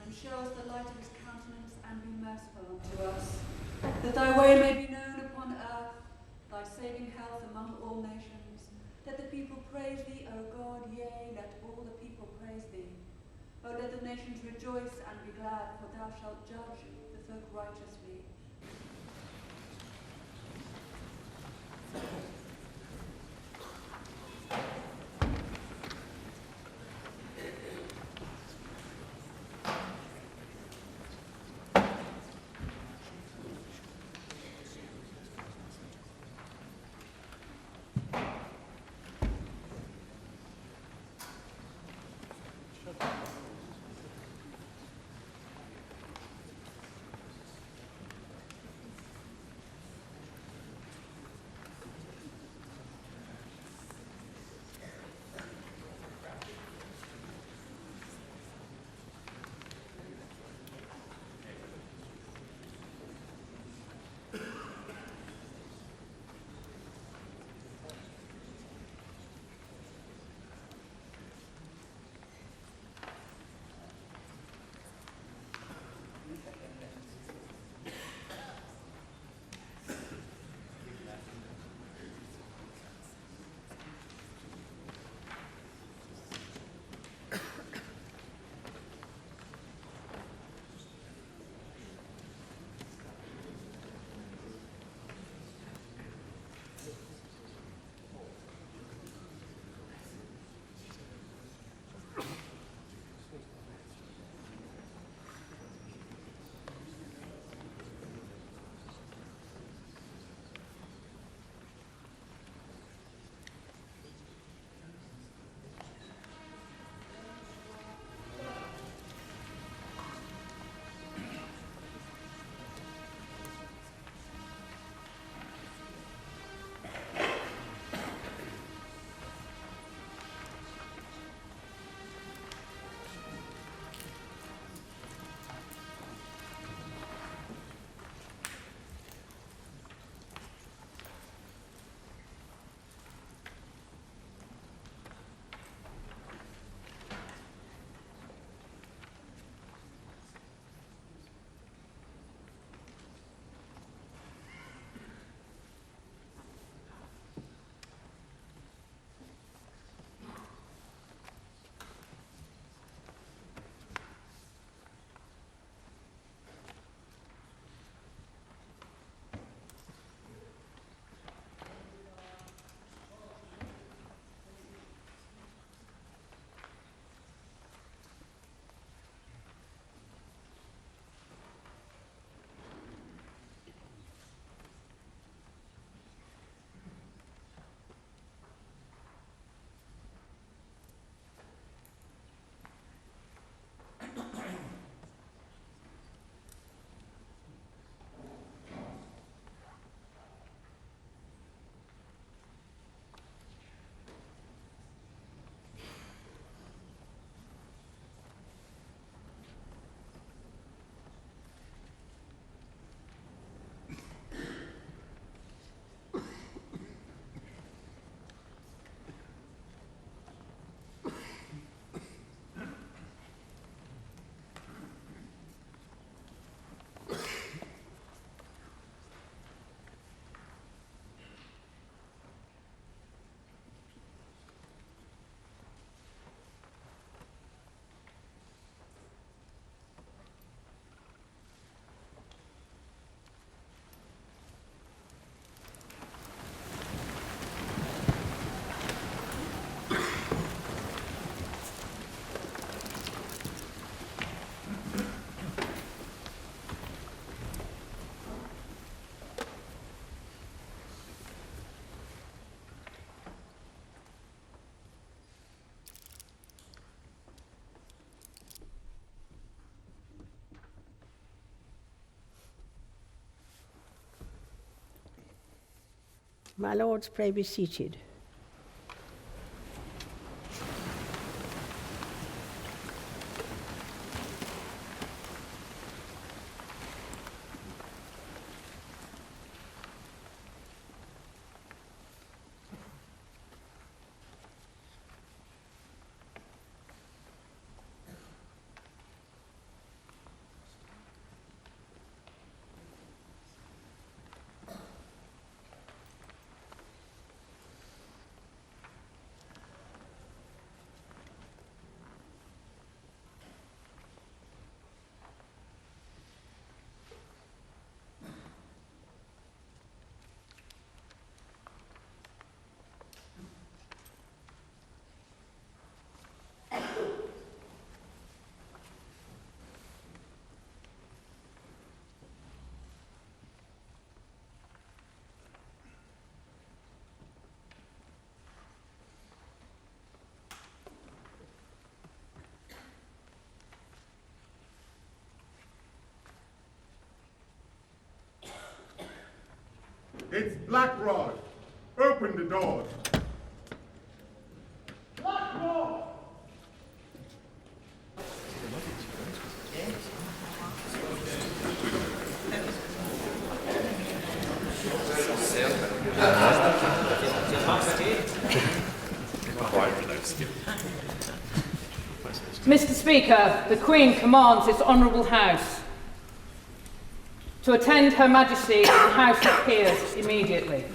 and show us the light of his countenance, and be merciful unto us. That thy way may be known upon earth, thy saving health among all nations. Let the people praise thee, O God, yea, let all the people praise thee. O let the nations rejoice and be glad, for thou shalt judge the folk righteously. My lords, pray be seated. It's Black Rod. Open the doors. Black Rod! Mr. Speaker, the Queen commands this Honourable House to attend Her Majesty to the House of Peers immediately.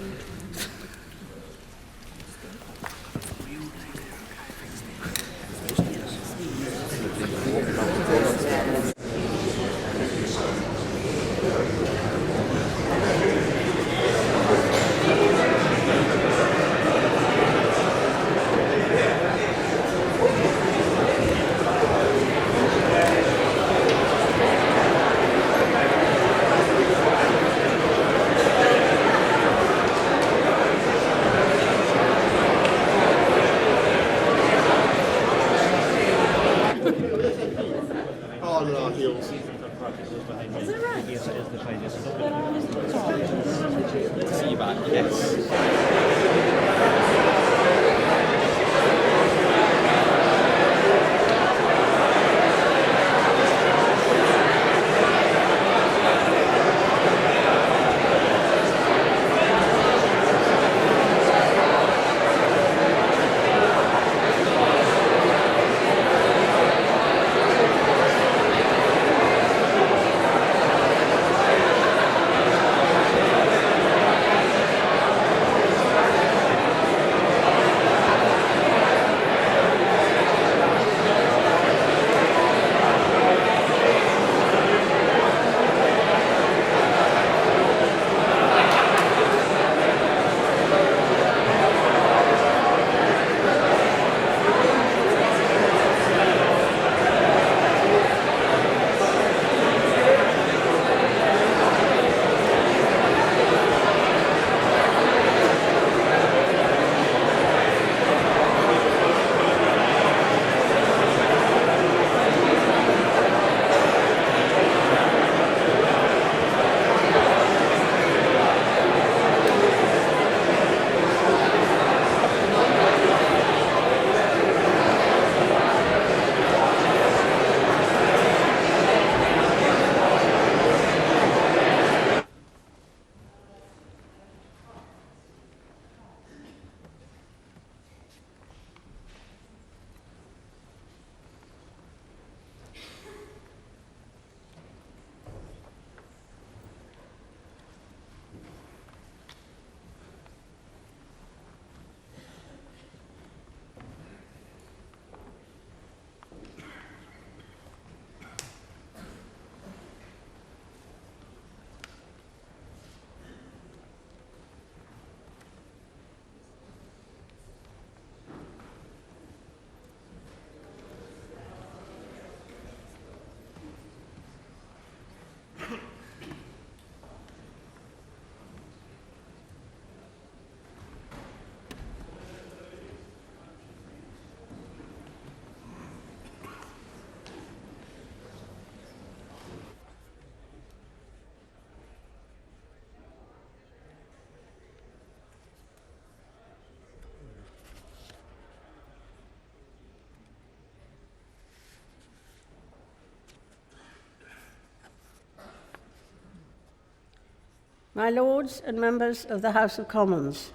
My Lords and members of the House of Commons,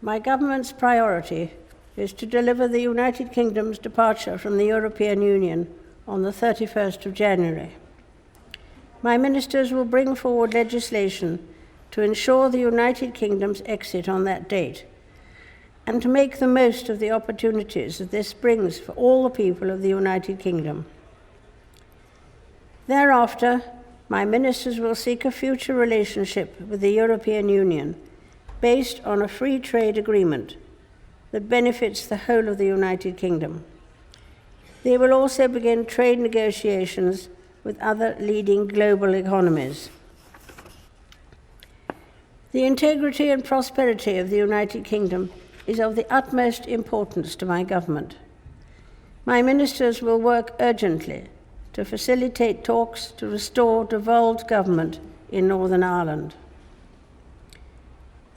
my government's priority is to deliver the United Kingdom's departure from the European Union on the 31st of January. My ministers will bring forward legislation to ensure the United Kingdom's exit on that date and to make the most of the opportunities that this brings for all the people of the United Kingdom. Thereafter, my ministers will seek a future relationship with the European Union based on a free trade agreement that benefits the whole of the United Kingdom. They will also begin trade negotiations with other leading global economies. The integrity and prosperity of the United Kingdom is of the utmost importance to my government. My ministers will work urgently to facilitate talks to restore devolved government in Northern Ireland.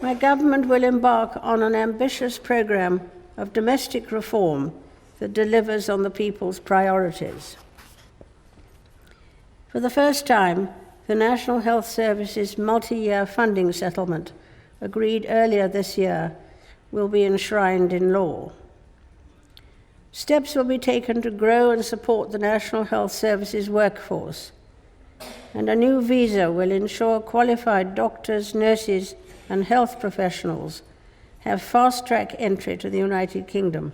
My government will embark on an ambitious programme of domestic reform that delivers on the people's priorities. For the first time, the National Health Service's multi-year funding settlement, agreed earlier this year, will be enshrined in law. Steps will be taken to grow and support the National Health Service's workforce, and a new visa will ensure qualified doctors, nurses, and health professionals have fast-track entry to the United Kingdom.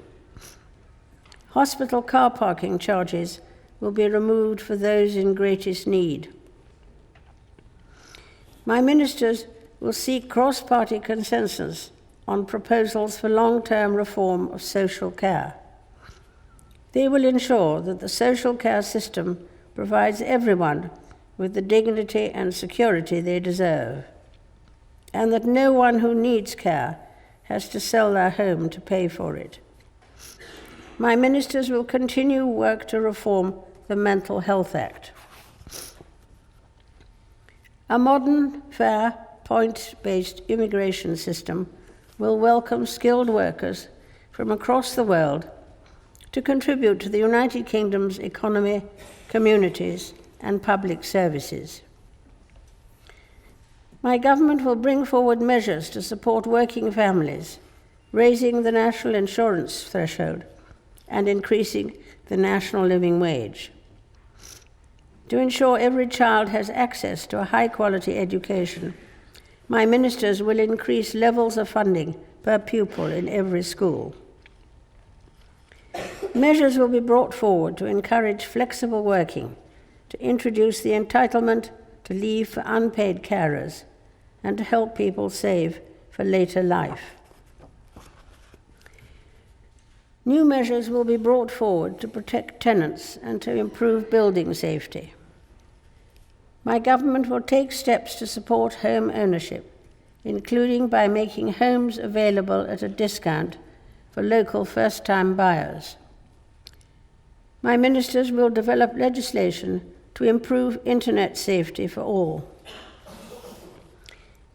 Hospital car parking charges will be removed for those in greatest need. My ministers will seek cross-party consensus on proposals for long-term reform of social care. They will ensure that the social care system provides everyone with the dignity and security they deserve, and that no one who needs care has to sell their home to pay for it. My ministers will continue work to reform the Mental Health Act. A modern, fair, point-based immigration system will welcome skilled workers from across the world to contribute to the United Kingdom's economy, communities, and public services. My government will bring forward measures to support working families, raising the national insurance threshold and increasing the national living wage. To ensure every child has access to a high-quality education, my ministers will increase levels of funding per pupil in every school. Measures will be brought forward to encourage flexible working, to introduce the entitlement to leave for unpaid carers, and to help people save for later life. New measures will be brought forward to protect tenants and to improve building safety. My government will take steps to support home ownership, including by making homes available at a discount for local first-time buyers. My ministers will develop legislation to improve internet safety for all.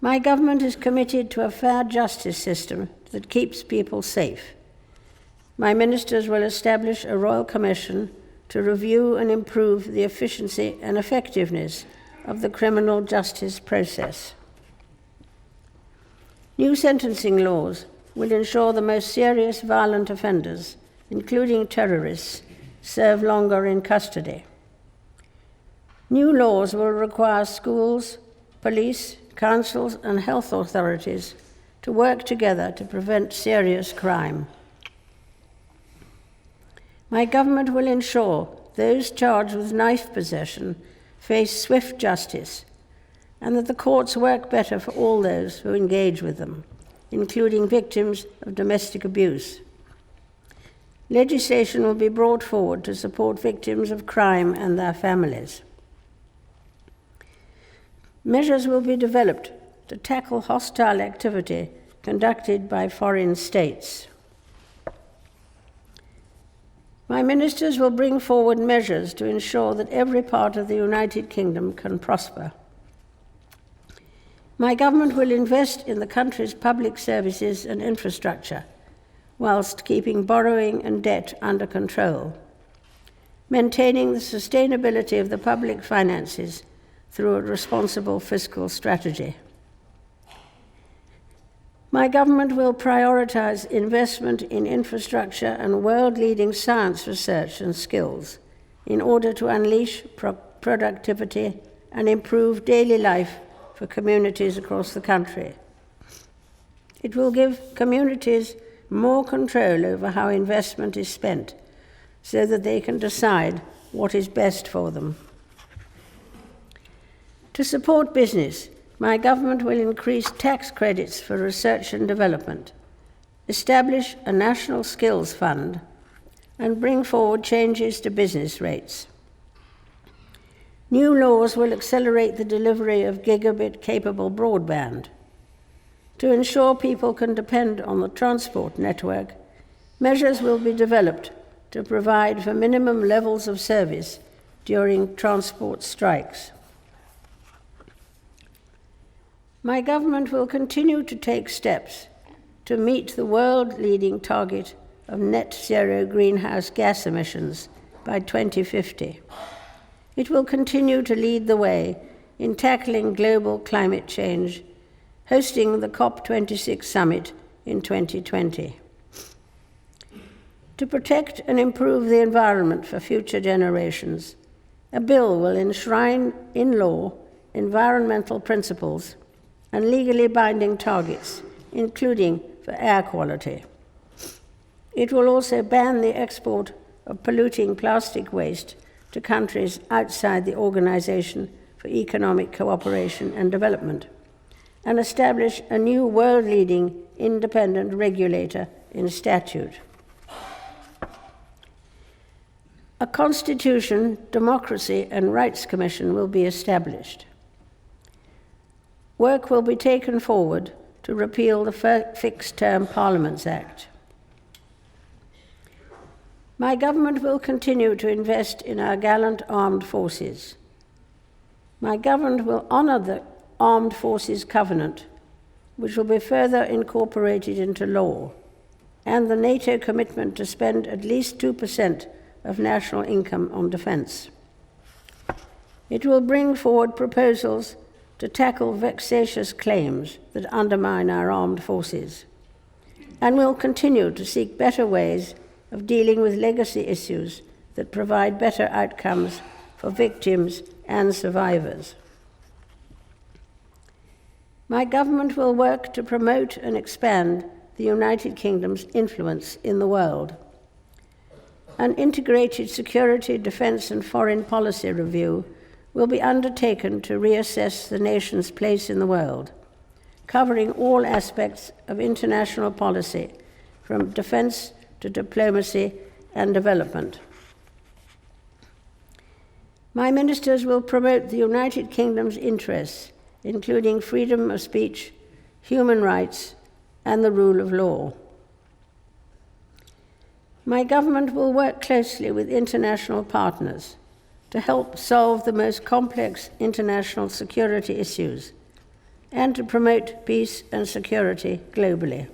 My government is committed to a fair justice system that keeps people safe. My ministers will establish a royal commission to review and improve the efficiency and effectiveness of the criminal justice process. New sentencing laws will ensure the most serious violent offenders, including terrorists, serve longer in custody. New laws will require schools, police, councils, and health authorities to work together to prevent serious crime. My government will ensure those charged with knife possession face swift justice, and that the courts work better for all those who engage with them, including victims of domestic abuse. Legislation will be brought forward to support victims of crime and their families. Measures will be developed to tackle hostile activity conducted by foreign states. My ministers will bring forward measures to ensure that every part of the United Kingdom can prosper. My government will invest in the country's public services and infrastructure, whilst keeping borrowing and debt under control, maintaining the sustainability of the public finances through a responsible fiscal strategy. My government will prioritise investment in infrastructure and world-leading science research and skills in order to unleash productivity and improve daily life for communities across the country. It will give communities more control over how investment is spent so that they can decide what is best for them. To support business, my government will increase tax credits for research and development, establish a national skills fund, and bring forward changes to business rates. New laws will accelerate the delivery of gigabit-capable broadband. To ensure people can depend on the transport network, measures will be developed to provide for minimum levels of service during transport strikes. My government will continue to take steps to meet the world-leading target of net zero greenhouse gas emissions by 2050. It will continue to lead the way in tackling global climate change, hosting the COP26 summit in 2020. To protect and improve the environment for future generations, a bill will enshrine in law environmental principles and legally binding targets, including for air quality. It will also ban the export of polluting plastic waste to countries outside the Organization for Economic Cooperation and Development, and establish a new world-leading independent regulator in statute. A Constitution, Democracy and Rights Commission will be established. Work will be taken forward to repeal the Fixed-Term Parliaments Act. My government will continue to invest in our gallant armed forces. My government will honour the Armed Forces Covenant, which will be further incorporated into law, and the NATO commitment to spend at least 2% of national income on defence. It will bring forward proposals to tackle vexatious claims that undermine our armed forces, and will continue to seek better ways of dealing with legacy issues that provide better outcomes for victims and survivors. My government will work to promote and expand the United Kingdom's influence in the world. An integrated security, defence and foreign policy review will be undertaken to reassess the nation's place in the world, covering all aspects of international policy, from defence to diplomacy and development. My ministers will promote the United Kingdom's interests, including freedom of speech, human rights, and the rule of law. My government will work closely with international partners to help solve the most complex international security issues and to promote peace and security globally.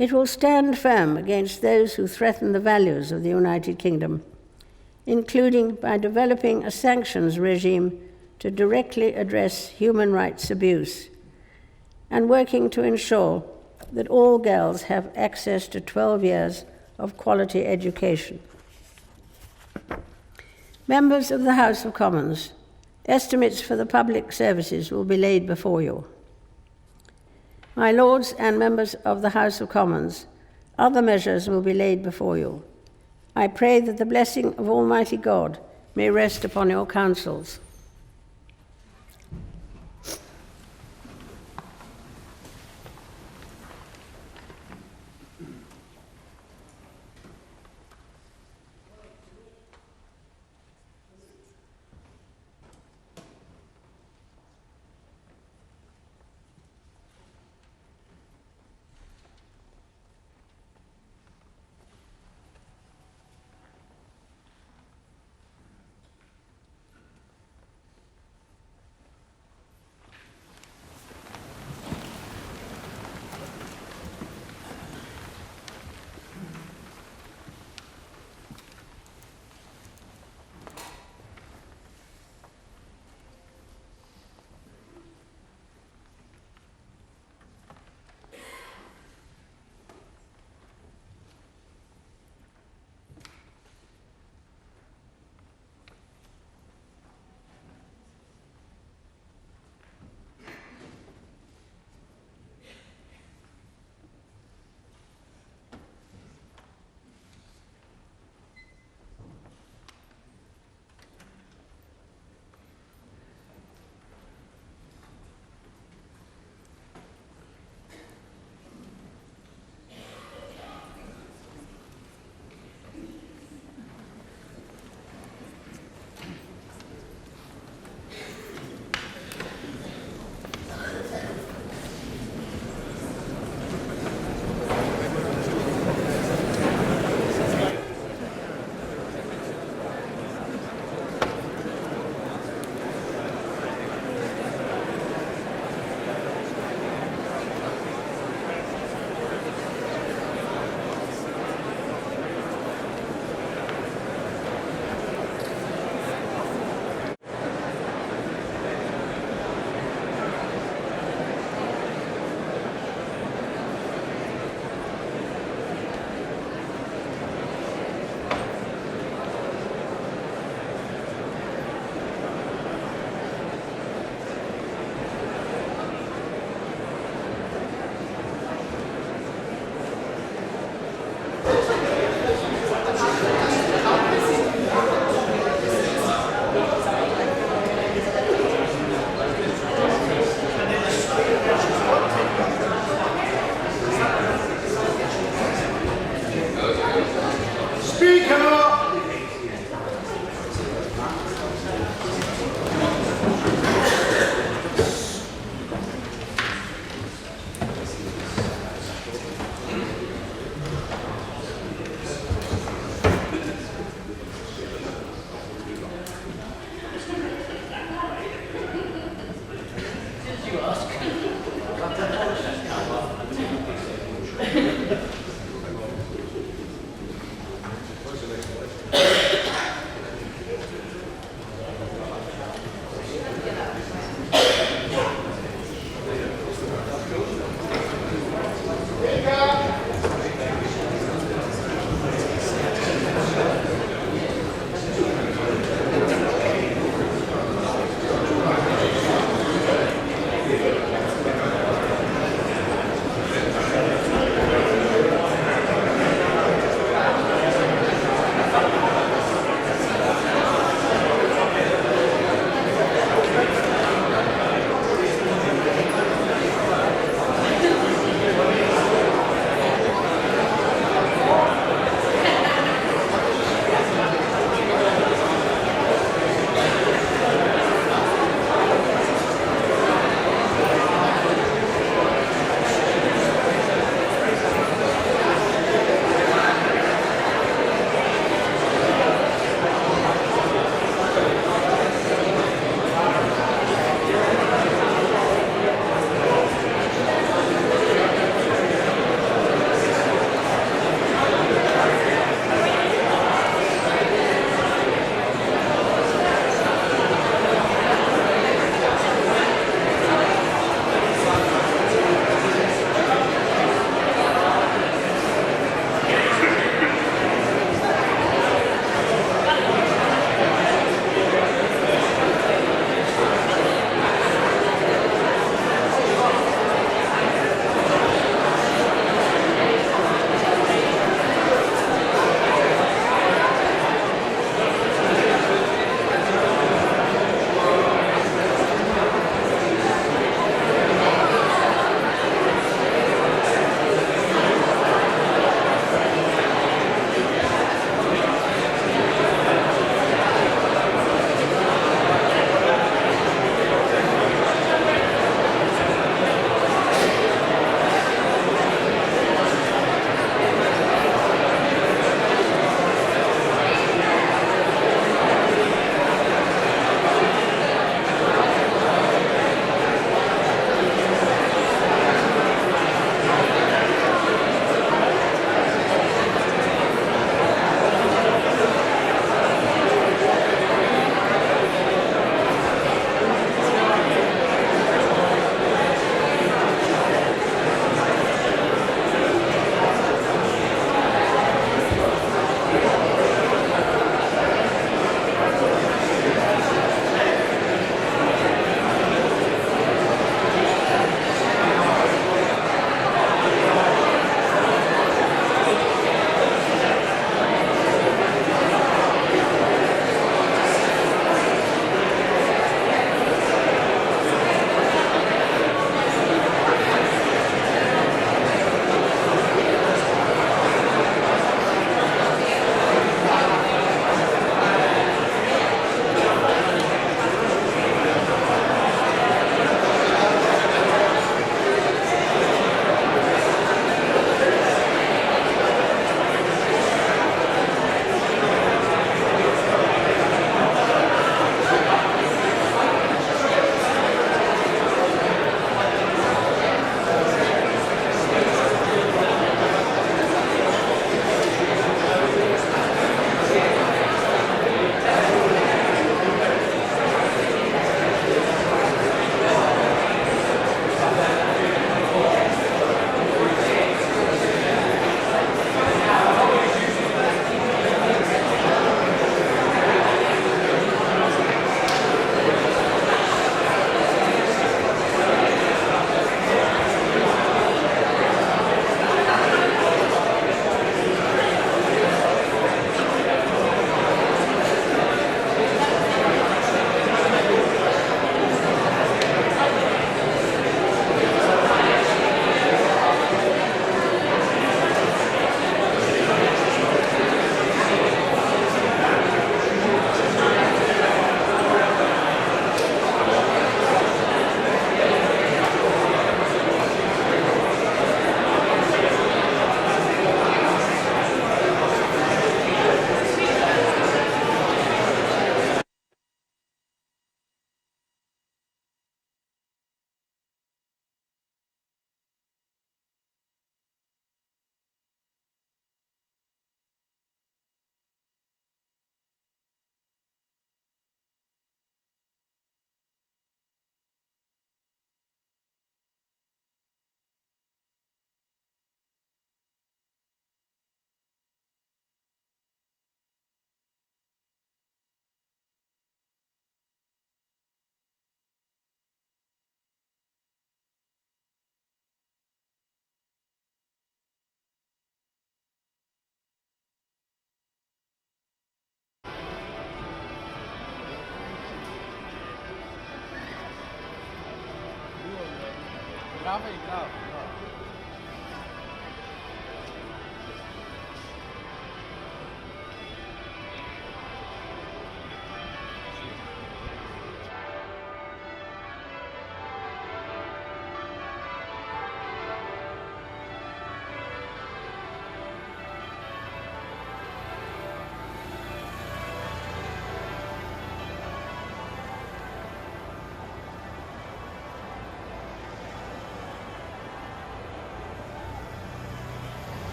It will stand firm against those who threaten the values of the United Kingdom, including by developing a sanctions regime to directly address human rights abuse, and working to ensure that all girls have access to 12 years of quality education. Members of the House of Commons, estimates for the public services will be laid before you. My Lords and members of the House of Commons, other measures will be laid before you. I pray that the blessing of Almighty God may rest upon your councils.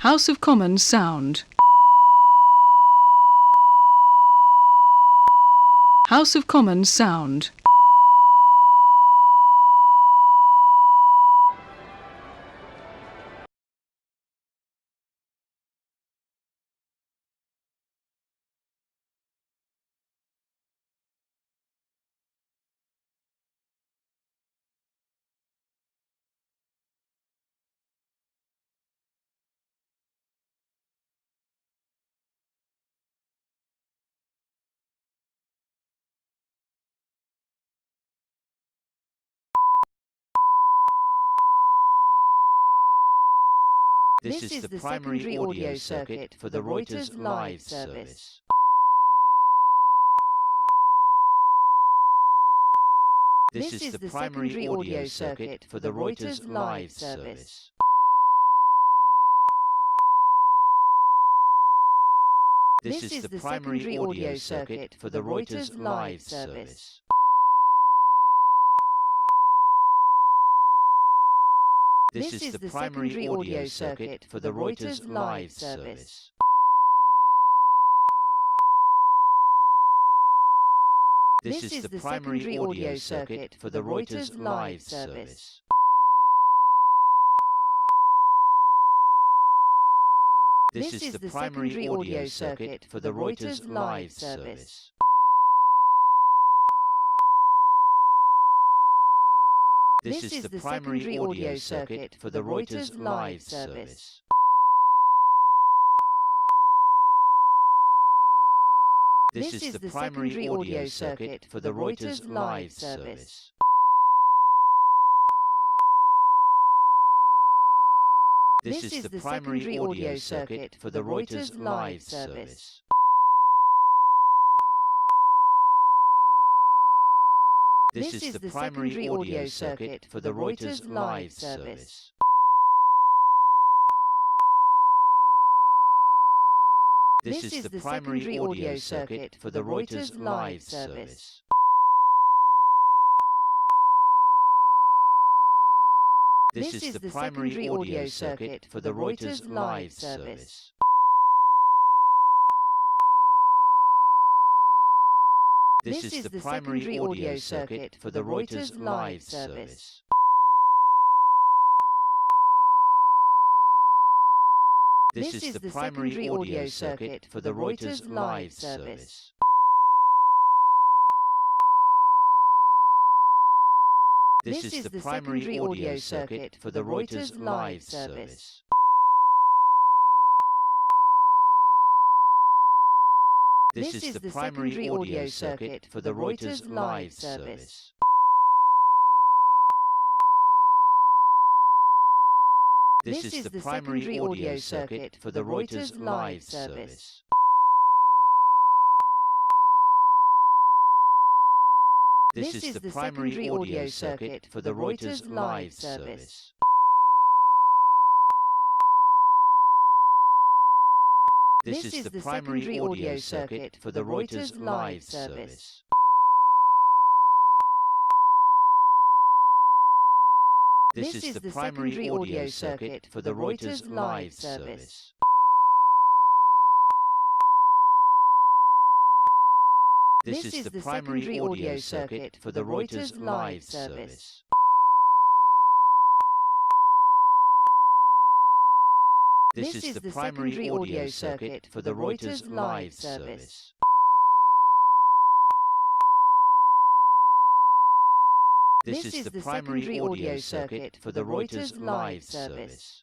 House of Commons sound. House of Commons sound. This is the primary audio circuit for the Reuters live service. This is the primary audio circuit for the Reuters live service. This is the primary audio circuit for the Reuters live service. This is the primary audio circuit for the Reuters live service. This is the primary audio circuit for the Reuters live service. This is the primary audio circuit for the Reuters live service. This is the primary audio circuit for the Reuters live service. This is the primary audio circuit for the Reuters live service. This is the primary audio circuit for the Reuters live service. This is the primary audio circuit for the Reuters live service. This is the primary audio circuit for the Reuters live service. This is the primary audio circuit for the Reuters live service. This is the primary audio circuit for the Reuters live service. This is the primary audio circuit for the Reuters live service. This is the primary audio circuit for the Reuters live service. This is the primary audio circuit for the Reuters live service. This is the primary audio circuit for the Reuters live service. This is the primary audio circuit for the Reuters live service. This is the primary audio circuit for the Reuters live service. This is the primary audio circuit for the Reuters live service. This is the primary audio circuit for the Reuters live service. This is the primary audio circuit for the Reuters live service. This is the primary audio circuit for the Reuters live service.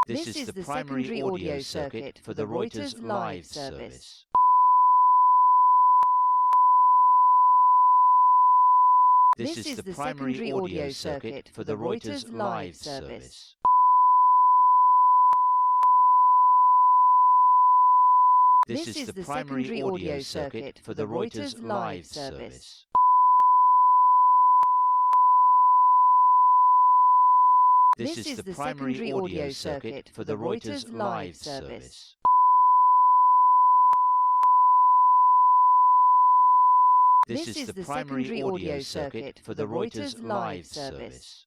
This is the primary audio circuit for the Reuters live service. This is the primary audio circuit for the Reuters live service. This is the primary audio circuit for the Reuters live service. This is the primary audio circuit for the Reuters live service. This is the primary audio circuit for the Reuters live service.